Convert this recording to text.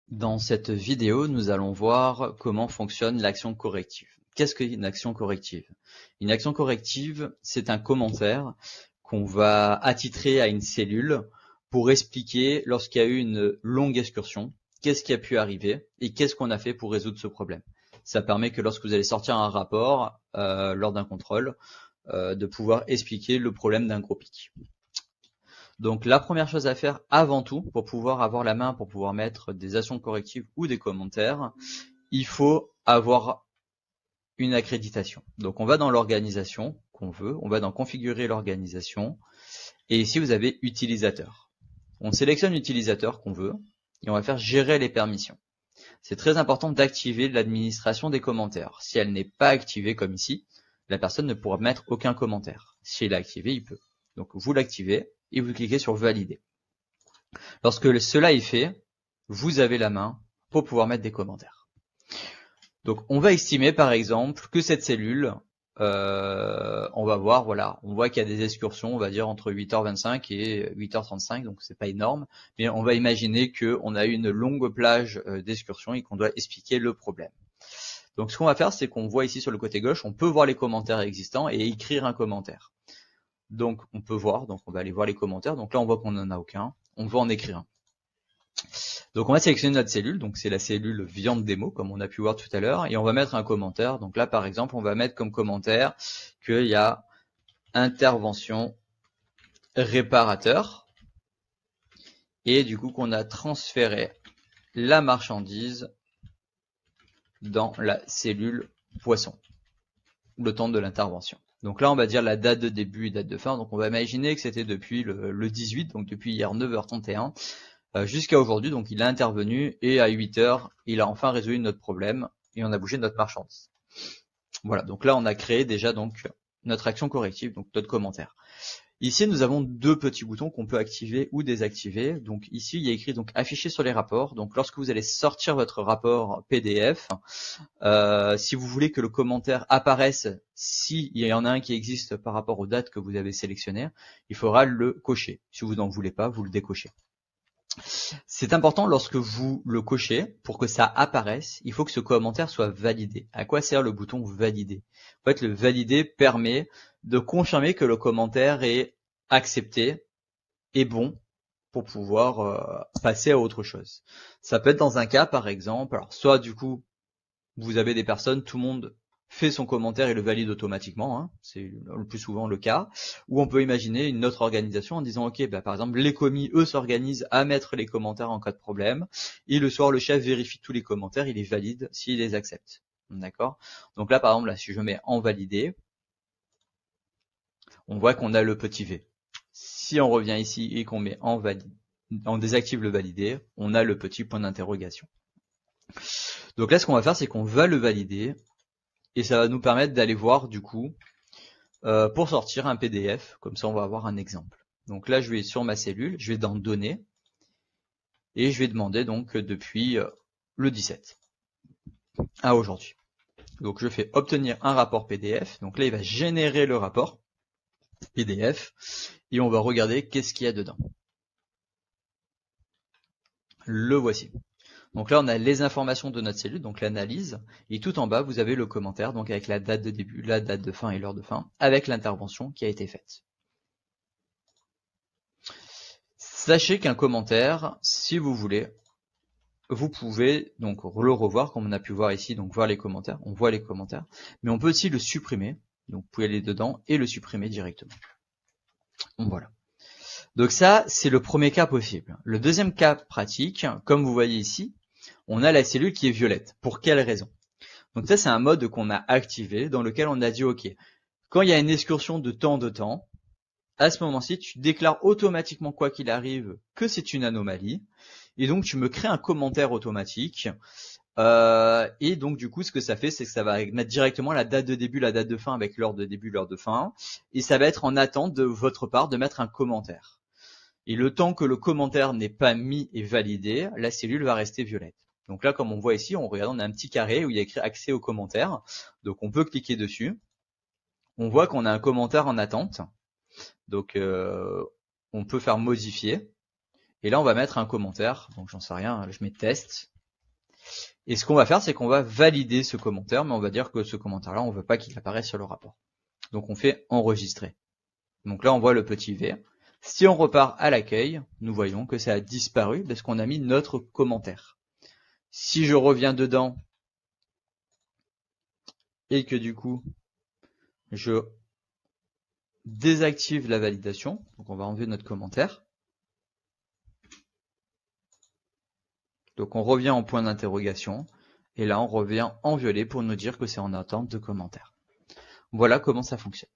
Dans cette vidéo, nous allons voir comment fonctionne l'action corrective. Qu'est-ce qu'une action corrective? Une action corrective, c'est un commentaire qu'on va attitrer à une cellule pour expliquer, lorsqu'il y a eu une longue excursion, qu'est-ce qui a pu arriver et qu'est-ce qu'on a fait pour résoudre ce problème. Ça permet que lorsque vous allez sortir un rapport lors d'un contrôle, de pouvoir expliquer le problème d'un gros pic. Donc la première chose à faire avant tout, pour pouvoir avoir la main, pour pouvoir mettre des actions correctives ou des commentaires, il faut avoir une accréditation. Donc on va dans l'organisation qu'on veut, on va dans configurer l'organisation, et ici vous avez utilisateur. On sélectionne l'utilisateur qu'on veut, et on va faire gérer les permissions. C'est très important d'activer l'administration des commentaires. Si elle n'est pas activée comme ici, la personne ne pourra mettre aucun commentaire. Si elle est activée, il peut. Donc vous l'activez et vous cliquez sur valider. Lorsque cela est fait, vous avez la main pour pouvoir mettre des commentaires. Donc on va estimer par exemple que cette cellule, on va voir, voilà, on voit qu'il y a des excursions, on va dire entre 8h25 et 8h35, donc c'est pas énorme, mais on va imaginer qu'on a une longue plage d'excursions et qu'on doit expliquer le problème. Donc ce qu'on va faire, c'est qu'on voit ici sur le côté gauche, on peut voir les commentaires existants et écrire un commentaire. Donc on peut voir, donc on va aller voir les commentaires, donc là on voit qu'on n'en a aucun, on va en écrire un. Donc on va sélectionner notre cellule, donc c'est la cellule viande démo comme on a pu voir tout à l'heure, et on va mettre un commentaire. Donc là par exemple on va mettre comme commentaire qu'il y a intervention réparateur, et du coup qu'on a transféré la marchandise dans la cellule poisson, le temps de l'intervention. Donc là on va dire la date de début et date de fin, donc on va imaginer que c'était depuis le 18, donc depuis hier 9h31, jusqu'à aujourd'hui, donc il a intervenu et à 8h, il a enfin résolu notre problème et on a bougé notre marchandise. Voilà, donc là on a créé déjà donc notre action corrective, donc notre commentaire. Ici nous avons deux petits boutons qu'on peut activer ou désactiver. Donc ici il y a écrit donc afficher sur les rapports. Donc lorsque vous allez sortir votre rapport PDF, si vous voulez que le commentaire apparaisse, s'il y en a un qui existe par rapport aux dates que vous avez sélectionnées, il faudra le cocher. Si vous n'en voulez pas, vous le décochez. C'est important lorsque vous le cochez, pour que ça apparaisse, il faut que ce commentaire soit validé. À quoi sert le bouton valider? En fait, le valider permet de confirmer que le commentaire est accepté et bon pour pouvoir passer à autre chose. Ça peut être dans un cas, par exemple, alors soit du coup, vous avez des personnes, tout le monde fait son commentaire et le valide automatiquement, hein, c'est le plus souvent le cas, ou on peut imaginer une autre organisation en disant ok, bah, par exemple les commis eux s'organisent à mettre les commentaires en cas de problème, et le soir le chef vérifie tous les commentaires, il les valide s'il les accepte. D'accord? Donc là par exemple, là, si je mets en validé, on voit qu'on a le petit V. Si on revient ici et qu'on met en valide, on désactive le valider, on a le petit point d'interrogation. Donc là ce qu'on va faire, c'est qu'on va le valider, et ça va nous permettre d'aller voir du coup pour sortir un PDF, comme ça on va avoir un exemple. Donc là je vais sur ma cellule, je vais dans données, et je vais demander donc depuis le 17 à aujourd'hui. Donc je fais obtenir un rapport PDF, donc là il va générer le rapport PDF, et on va regarder qu'est-ce qu'il y a dedans. Le voici. Donc là on a les informations de notre cellule, donc l'analyse, et tout en bas vous avez le commentaire, donc avec la date de début, la date de fin et l'heure de fin, avec l'intervention qui a été faite. Sachez qu'un commentaire, si vous voulez, vous pouvez donc le revoir comme on a pu voir ici, donc voir les commentaires, on voit les commentaires, mais on peut aussi le supprimer, donc vous pouvez aller dedans et le supprimer directement. Donc voilà. Donc ça, c'est le premier cas possible. Le deuxième cas pratique, comme vous voyez ici, on a la cellule qui est violette. Pour quelle raison? Donc ça, c'est un mode qu'on a activé, dans lequel on a dit, ok, quand il y a une excursion de temps, à ce moment-ci, tu déclares automatiquement, quoi qu'il arrive, que c'est une anomalie, et donc tu me crées un commentaire automatique, et donc du coup, ce que ça fait, c'est que ça va mettre directement la date de début, la date de fin, avec l'heure de début, l'heure de fin, et ça va être en attente de votre part de mettre un commentaire. Et le temps que le commentaire n'est pas mis et validé, la cellule va rester violette. Donc là, comme on voit ici, on regarde, on a un petit carré où il y a écrit accès aux commentaires. Donc on peut cliquer dessus. On voit qu'on a un commentaire en attente. Donc on peut faire modifier. Et là, on va mettre un commentaire. Donc j'en sais rien, je mets test. Et ce qu'on va faire, c'est qu'on va valider ce commentaire, mais on va dire que ce commentaire-là, on ne veut pas qu'il apparaisse sur le rapport. Donc on fait enregistrer. Donc là, on voit le petit V. Si on repart à l'accueil, nous voyons que ça a disparu parce qu'on a mis notre commentaire. Si je reviens dedans et que du coup, je désactive la validation, donc on va enlever notre commentaire. Donc on revient en point d'interrogation, et là on revient en violet pour nous dire que c'est en attente de commentaire. Voilà comment ça fonctionne.